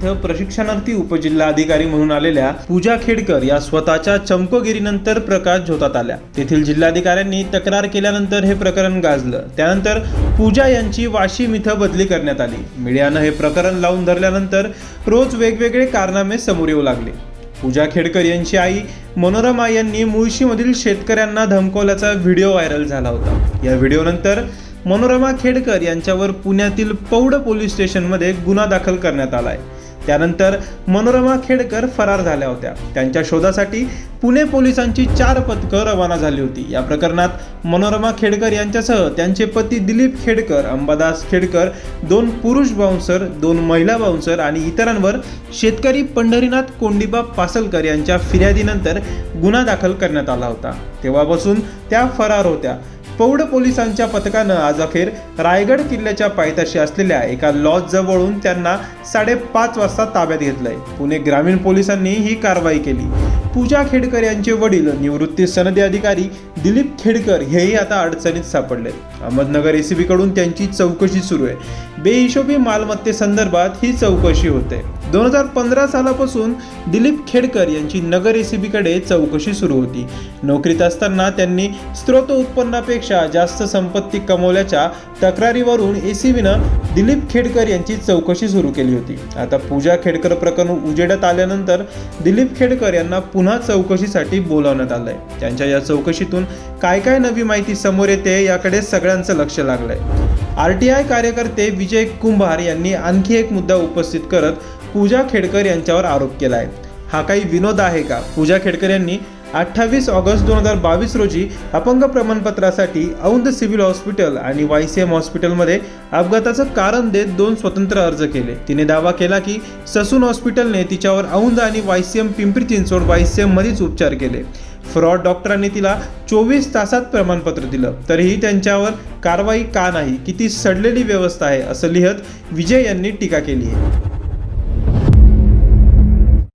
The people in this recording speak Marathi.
इथं प्रशिक्षणार्थी उपजिल्हाधिकारी म्हणून आलेल्या पूजा खेडकर या स्वतःच्या चमकोगिरीनंतर प्रकाश झोतात आल्या। तेथील जिल्हाधिकाऱ्यांनी तक्रार केल्यानंतर हे प्रकरण गाजलं। त्यानंतर पूजा यांची वाशिम इथं बदली करण्यात आली। मीडियानं हे प्रकरण लावून धरल्यानंतर रोज वेगवेगळे कारनामे समोर येऊ लागले। पूजा खेडकर यांची आई मनोरमा यांनी मुळशीमधील शेतकऱ्यांना धमकावल्याचा व्हिडिओ व्हायरल झाला होता। या व्हिडिओनंतर मनोरमा खेडकर यांच्यावर पुण्यातील पौड पोलीस स्टेशनमध्ये गुन्हा दाखल करण्यात आलाय। त्यानंतर मनोरमा खेडकर फरार झाल्या होत्या। त्यांच्या शोधासाठी पुणे पोलिसांची 4 पथकं रवाना झाली होती। या प्रकरणात मनोरमा खेडकर यांच्यासह त्यांचे पती दिलीप खेडकर, अंबादास खेडकर, 2 पुरुष बाउन्सर, 2 महिला बाउन्सर आणि इतरांवर शेतकरी पंढरीनाथ कोंडीबा पासलकर यांच्या फिर्यादीनंतर गुन्हा दाखल करण्यात आला होता। तेव्हापासून त्या फरार होत्या। पौड पोलिसांच्या पथकानं आज अखेर रायगड किल्ल्याच्या पायथ्याशी असलेल्या एका लॉज जवळून त्यांना 5:30 वाजता ताब्यात घेतलंय। पुणे ग्रामीण पोलिसांनी ही कारवाई केली। पूजा खेडकर यांचे वडील निवृत्ती सनदी अधिकारी दिलीप खेडकर हेही आता अडचणीत सापडले। अहमदनगर एसीबी कडून त्यांची चौकशी सुरू आहे। बेहिशोबी मालमत्तेसंदर्भात ही चौकशी होते। 2015 सालापासून दिलीप खेडकर यांची नगर एसीबी कडे चौकशी सुरू होती। नोकरीत असताना त्यांनी स्त्रोत उत्पन्नापेक्षा जास्त संपत्ती कमवल्याच्या तक्रारीवरून एसीबीनं दिलीप खेडकर यांची चौकशी सुरू केली होती। आता पूजा खेडकर प्रकरण उजेडात आल्यानंतर दिलीप खेडकर यांना पुन्हा चौकशीसाठी बोलावण्यात आलंय। त्यांच्या या चौकशीतून काय नवी माहिती समोर येते याकडे सगळ्यांचं लक्ष लागलंय। आरटीआय कार्यकर्ते विजय कुंभार यांनी आणखी एक मुद्दा उपस्थित करत पूजा खेडकर यांच्यावर आरोप केलाय। हा काही विनोद आहे का? पूजा खेडकर यांनी 28 ऑगस्ट 2022 रोजी अपंग प्रमाणपत्रासाठी औंध सिव्हिल हॉस्पिटल आणि YCM हॉस्पिटलमध्ये अपघाताचं कारण देत 2 स्वतंत्र अर्ज केले। तिने दावा केला की ससून हॉस्पिटलने तिच्यावर औंध आणि YCM पिंपरी चिंचवड YCM मध्येच उपचार केले। फ्रॉड डॉक्टरांनी तिला 24 तासात प्रमाणपत्र दिलं, तरीही त्यांच्यावर कारवाई का नाही? किती सडलेली व्यवस्था आहे, असं लिहत विजय यांनी टीका केली आहे।